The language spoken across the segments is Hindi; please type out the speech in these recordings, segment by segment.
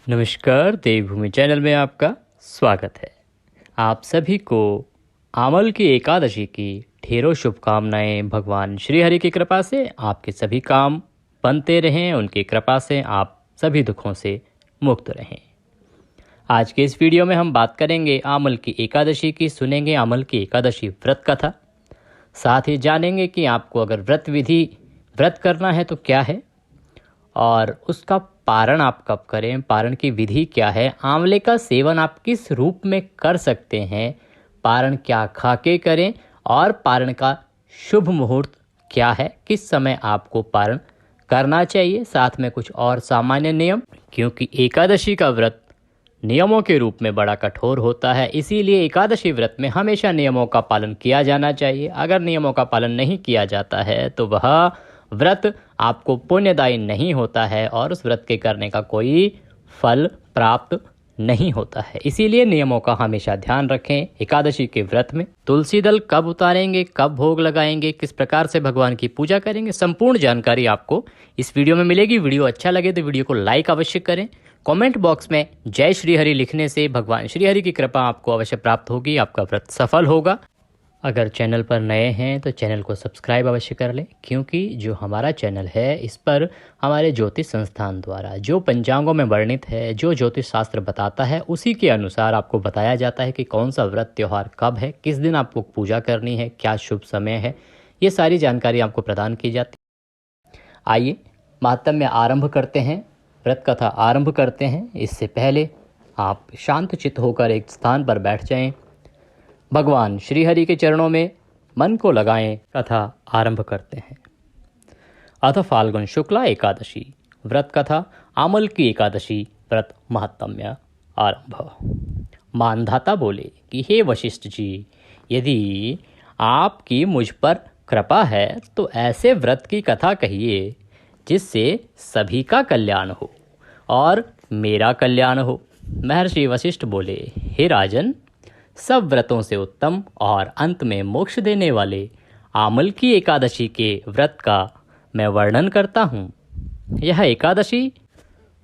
नमस्कार, देवभूमि चैनल में आपका स्वागत है। आप सभी को आमल की एकादशी की ढेरों शुभकामनाएं। भगवान श्री हरि की कृपा से आपके सभी काम बनते रहें, उनकी कृपा से आप सभी दुखों से मुक्त रहें। आज के इस वीडियो में हम बात करेंगे आमल की एकादशी की, सुनेंगे आमल की एकादशी व्रत कथा, साथ ही जानेंगे कि आपको अगर व्रत करना है तो क्या है और उसका पारण आप कब करें, पारण की विधि क्या है, आंवले का सेवन आप किस रूप में कर सकते हैं, पारण क्या खा के करें और पारण का शुभ मुहूर्त क्या है, किस समय आपको पारण करना चाहिए, साथ में कुछ और सामान्य नियम, क्योंकि एकादशी का व्रत नियमों के रूप में बड़ा कठोर होता है। इसीलिए एकादशी व्रत में हमेशा नियमों का पालन किया जाना चाहिए। अगर नियमों का पालन नहीं किया जाता है तो वह व्रत आपको पुण्यदायी नहीं होता है और उस व्रत के करने का कोई फल प्राप्त नहीं होता है। इसीलिए नियमों का हमेशा ध्यान रखें। एकादशी के व्रत में तुलसी दल कब उतारेंगे, कब भोग लगाएंगे, किस प्रकार से भगवान की पूजा करेंगे, संपूर्ण जानकारी आपको इस वीडियो में मिलेगी। वीडियो अच्छा लगे तो वीडियो को लाइक अवश्य करें। कमेंट बॉक्स में जय श्री हरि लिखने से भगवान श्री हरि की कृपा आपको अवश्य प्राप्त होगी, आपका व्रत सफल होगा। अगर चैनल पर नए हैं तो चैनल को सब्सक्राइब अवश्य कर लें, क्योंकि जो हमारा चैनल है इस पर हमारे ज्योतिष संस्थान द्वारा जो पंचांगों में वर्णित है, जो ज्योतिष शास्त्र बताता है, उसी के अनुसार आपको बताया जाता है कि कौन सा व्रत त्यौहार कब है, किस दिन आपको पूजा करनी है, क्या शुभ समय है, ये सारी जानकारी आपको प्रदान की जाती है। आइए महात्म्य आरंभ करते हैं, व्रत कथा आरंभ करते हैं। इससे पहले आप शांत चित्त होकर एक स्थान पर बैठ जाएं, भगवान श्री हरि के चरणों में मन को लगाएं। कथा आरंभ करते हैं। अथ फाल्गुन शुक्ला एकादशी व्रत कथा, आमल की एकादशी व्रत महात्म्य आरंभ। मानधाता बोले कि हे वशिष्ठ जी, यदि आपकी मुझ पर कृपा है तो ऐसे व्रत की कथा कहिए जिससे सभी का कल्याण हो और मेरा कल्याण हो। महर्षि वशिष्ठ बोले, हे राजन, सब व्रतों से उत्तम और अंत में मोक्ष देने वाले आमल की एकादशी के व्रत का मैं वर्णन करता हूँ। यह एकादशी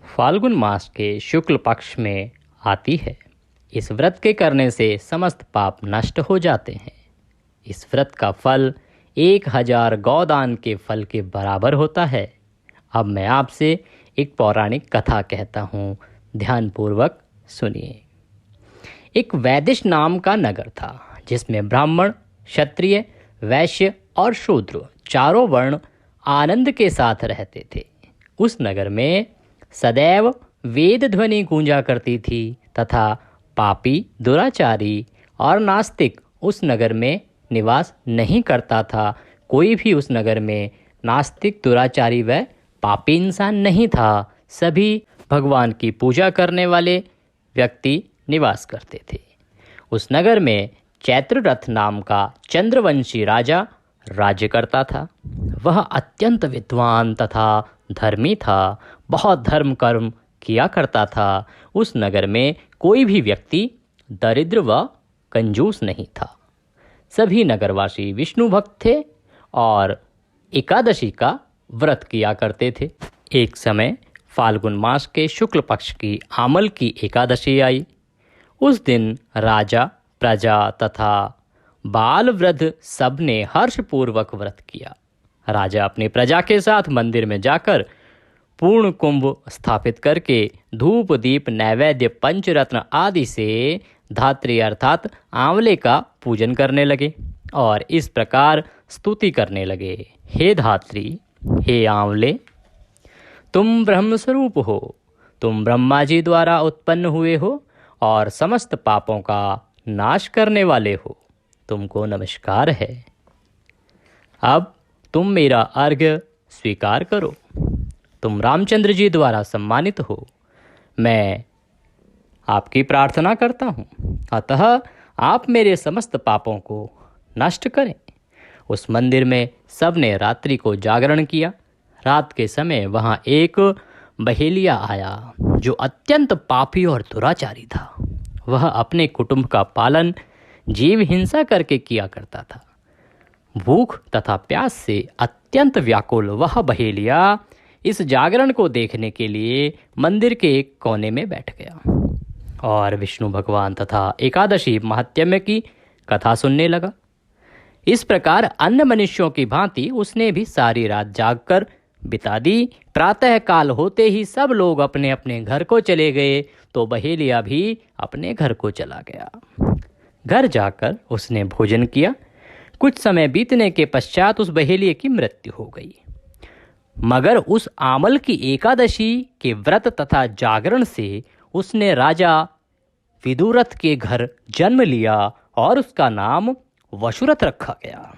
फाल्गुन मास के शुक्ल पक्ष में आती है। इस व्रत के करने से समस्त पाप नष्ट हो जाते हैं। इस व्रत का फल 1000 गौदान के फल के बराबर होता है। अब मैं आपसे एक पौराणिक कथा कहता हूँ, ध्यानपूर्वक सुनिए। एक वैदिश नाम का नगर था जिसमें ब्राह्मण, क्षत्रिय, वैश्य और शूद्र चारों वर्ण आनंद के साथ रहते थे। उस नगर में सदैव वेद ध्वनि गूंजा करती थी तथा पापी, दुराचारी और नास्तिक उस नगर में निवास नहीं करता था। कोई भी उस नगर में नास्तिक, दुराचारी व पापी इंसान नहीं था। सभी भगवान की पूजा करने वाले व्यक्ति निवास करते थे। उस नगर में चैत्ररथ नाम का चंद्रवंशी राजा राज्य करता था। वह अत्यंत विद्वान तथा धर्मी था, बहुत धर्म कर्म किया करता था। उस नगर में कोई भी व्यक्ति दरिद्र व कंजूस नहीं था। सभी नगरवासी विष्णु भक्त थे और एकादशी का व्रत किया करते थे। एक समय फाल्गुन मास के शुक्ल पक्ष की आमल की एकादशी आई। उस दिन राजा, प्रजा तथा बाल वृद्ध सब ने हर्षपूर्वक व्रत किया। राजा अपनी प्रजा के साथ मंदिर में जाकर पूर्ण कुंभ स्थापित करके धूप, दीप, नैवेद्य, पंचरत्न आदि से धात्री अर्थात आंवले का पूजन करने लगे और इस प्रकार स्तुति करने लगे, हे धात्री, हे आंवले, तुम ब्रह्म स्वरूप हो, तुम ब्रह्मा जी द्वारा उत्पन्न हुए हो और समस्त पापों का नाश करने वाले हो। तुमको नमस्कार है। अब तुम मेरा अर्घ्य स्वीकार करो। तुम रामचंद्र जी द्वारा सम्मानित हो। मैं आपकी प्रार्थना करता हूँ, अतः आप मेरे समस्त पापों को नष्ट करें। उस मंदिर में सबने रात्रि को जागरण किया। रात के समय वहाँ एक बहेलिया आया जो अत्यंत पापी और दुराचारी था। वह अपने कुटुंब का पालन जीव हिंसा करके किया करता था। भूख तथा प्यास से अत्यंत व्याकुल वह बहेलिया इस जागरण को देखने के लिए मंदिर के एक कोने में बैठ गया और विष्णु भगवान तथा एकादशी महात्म्य की कथा सुनने लगा। इस प्रकार अन्य मनुष्यों की भांति उसने भी सारी रात जागकर बिता दी। प्रातः काल होते ही सब लोग अपने अपने घर को चले गए तो बहेलिया भी अपने घर को चला गया। घर जाकर उसने भोजन किया। कुछ समय बीतने के पश्चात उस बहेलिए की मृत्यु हो गई, मगर उस आमल की एकादशी के व्रत तथा जागरण से उसने राजा विदुरथ के घर जन्म लिया और उसका नाम वशुरथ रखा गया।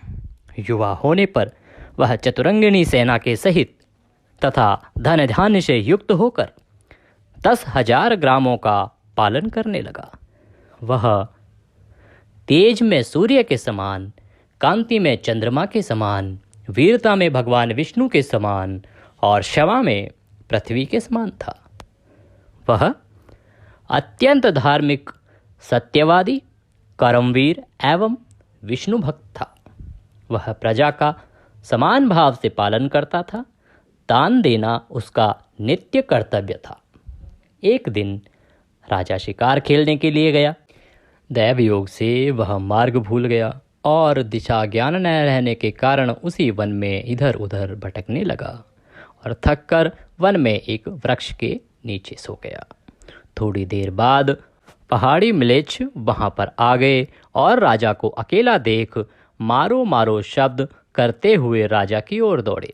युवा होने पर वह चतुरंगिणी सेना के सहित तथा धन धान्य से युक्त होकर 10,000 ग्रामों का पालन करने लगा। वह तेज में सूर्य के समान, कांति में चंद्रमा के समान, वीरता में भगवान विष्णु के समान और क्षमा में पृथ्वी के समान था। वह अत्यंत धार्मिक, सत्यवादी, कर्मवीर एवं विष्णु भक्त था। वह प्रजा का समान भाव से पालन करता था। दान देना उसका नित्य कर्तव्य था। एक दिन राजा शिकार खेलने के लिए गया। दैव योग से वह मार्ग भूल गया और दिशा ज्ञान न रहने के कारण उसी वन में इधर उधर भटकने लगा और थककर वन में एक वृक्ष के नीचे सो गया। थोड़ी देर बाद पहाड़ी म्लेच्छ वहां पर आ गए और राजा को अकेला देख मारो मारो शब्द करते हुए राजा की ओर दौड़े।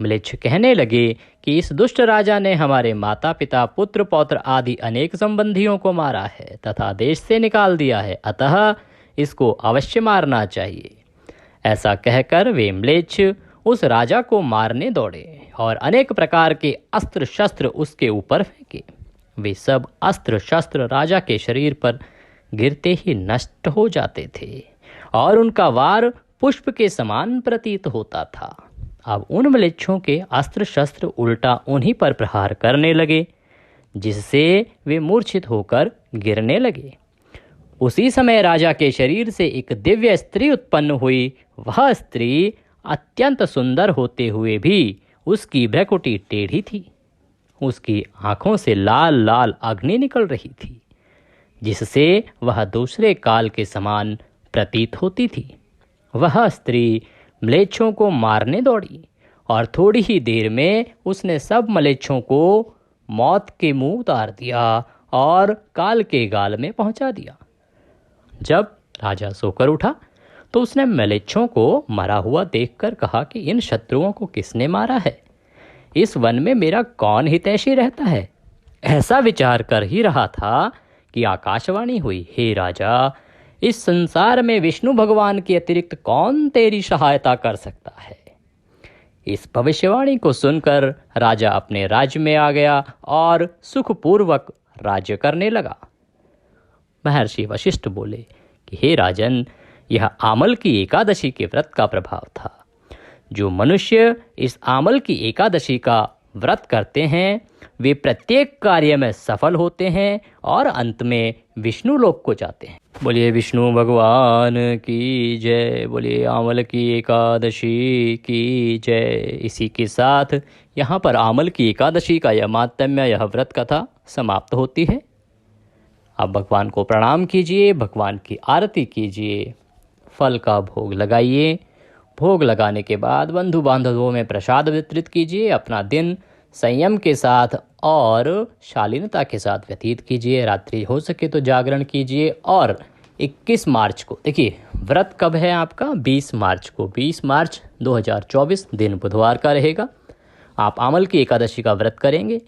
म्लेच्छ कहने लगे कि इस दुष्ट राजा ने हमारे माता पिता, पुत्र पौत्र आदि अनेक संबंधियों को मारा है तथा देश से निकाल दिया है, अतः इसको अवश्य मारना चाहिए। ऐसा कहकर वे म्लेच्छ उस राजा को मारने दौड़े और अनेक प्रकार के अस्त्र शस्त्र उसके ऊपर फेंके। वे सब अस्त्र शस्त्र राजा के शरीर पर गिरते ही नष्ट हो जाते थे और उनका वार पुष्प के समान प्रतीत होता था। अब उन म्लेच्छों के अस्त्र शस्त्र उल्टा उन्हीं पर प्रहार करने लगे, जिससे वे मूर्छित होकर गिरने लगे। उसी समय राजा के शरीर से एक दिव्य स्त्री उत्पन्न हुई। वह स्त्री अत्यंत सुंदर होते हुए भी उसकी भ्रकुटी टेढ़ी थी। उसकी आंखों से लाल लाल अग्नि निकल रही थी, जिससे वह दूसरे काल के समान प्रतीत होती थी। वह स्त्री म्लेच्छों को मारने दौड़ी और थोड़ी ही देर में उसने सब म्लेच्छों को मौत के मुंह उतार दिया और काल के गाल में पहुंचा दिया। जब राजा सोकर उठा तो उसने म्लेच्छों को मरा हुआ देखकर कहा कि इन शत्रुओं को किसने मारा है? इस वन में मेरा कौन हितैषी रहता है? ऐसा विचार कर ही रहा था कि आकाशवाणी हुई, हे राजा, इस संसार में विष्णु भगवान के अतिरिक्त कौन तेरी सहायता कर सकता है? इस भविष्यवाणी को सुनकर राजा अपने राज्य में आ गया और सुखपूर्वक राज्य करने लगा। महर्षि वशिष्ठ बोले कि हे राजन, यह आमल की एकादशी के व्रत का प्रभाव था। जो मनुष्य इस आमल की एकादशी का व्रत करते हैं वे प्रत्येक कार्य में सफल होते हैं और अंत में विष्णु लोक को जाते हैं। बोलिए विष्णु भगवान की जय, बोलिए आमल की एकादशी की जय। इसी के साथ यहाँ पर आमल की एकादशी का यह माहात्म्य, यह व्रत कथा समाप्त होती है। आप भगवान को प्रणाम कीजिए, भगवान की आरती कीजिए, फल का भोग लगाइए। भोग लगाने के बाद बंधु बांधवों में प्रसाद वितरित कीजिए। अपना दिन संयम के साथ और शालीनता के साथ व्यतीत कीजिए। रात्रि हो सके तो जागरण कीजिए। और 21 मार्च को, देखिए व्रत कब है आपका? 20 मार्च को। 20 मार्च 2024 दिन बुधवार का रहेगा। आप आमल की एकादशी का व्रत करेंगे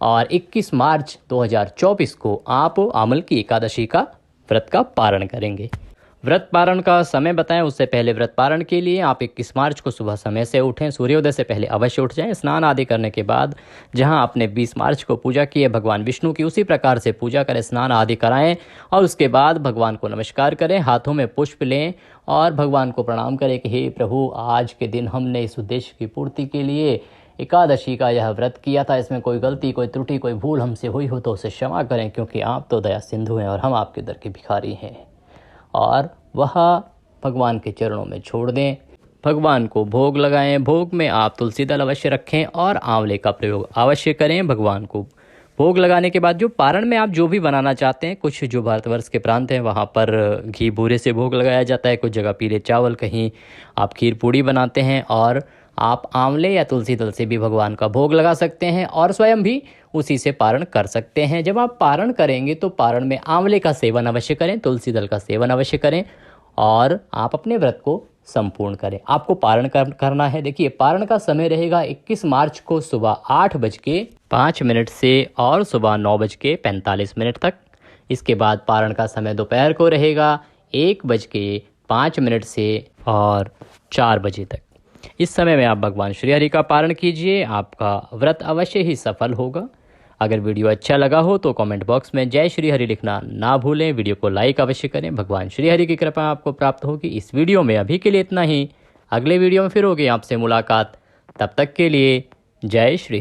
और 21 मार्च 2024 को आप आमल की एकादशी का व्रत का पारण करेंगे। व्रत पारण का समय बताएं उससे पहले व्रत पारण के लिए आप 21 मार्च को सुबह समय से उठें, सूर्योदय से पहले अवश्य उठ जाएं। स्नान आदि करने के बाद जहां आपने 20 मार्च को पूजा की है भगवान विष्णु की, उसी प्रकार से पूजा करें, स्नान आदि कराएं और उसके बाद भगवान को नमस्कार करें, हाथों में पुष्प लें और भगवान को प्रणाम करें कि हे प्रभु, आज के दिन हमने इस उद्देश्य की पूर्ति के लिए एकादशी का यह व्रत किया था। इसमें कोई गलती, कोई त्रुटि, कोई भूल हमसे हुई हो तो उसे क्षमा करें, क्योंकि आप तो दया सिंधु हैं और हम आपके दर के भिखारी हैं। और वह भगवान के चरणों में छोड़ दें। भगवान को भोग लगाएं। भोग में आप तुलसी दल अवश्य रखें और आंवले का प्रयोग अवश्य करें। भगवान को भोग लगाने के बाद जो पारण में आप जो भी बनाना चाहते हैं, कुछ जो भारतवर्ष के प्रांत हैं वहाँ पर घी बूरे से भोग लगाया जाता है, कुछ जगह पीले चावल, कहीं आप खीर पूड़ी बनाते हैं, और आप आंवले या तुलसी दल से भी भगवान का भोग लगा सकते हैं और स्वयं भी उसी से पारण कर सकते हैं। जब आप पारण करेंगे तो पारण में आंवले का सेवन अवश्य करें, तुलसी दल का सेवन अवश्य करें और आप अपने व्रत को संपूर्ण करें। आपको पारण करना है। देखिए, पारण का समय रहेगा 21 मार्च को सुबह 8:05 से और सुबह 9:45 तक। इसके बाद पारण का समय दोपहर को रहेगा 1:05 से और 4 बजे तक। इस समय में आप भगवान श्री हरि का पारण कीजिए, आपका व्रत अवश्य ही सफल होगा। अगर वीडियो अच्छा लगा हो तो कमेंट बॉक्स में जय श्री हरि लिखना ना भूलें। वीडियो को लाइक अवश्य करें। भगवान श्री हरि की कृपा आपको प्राप्त होगी। इस वीडियो में अभी के लिए इतना ही। अगले वीडियो में फिर होगी आपसे मुलाकात। तब तक के लिए जय श्री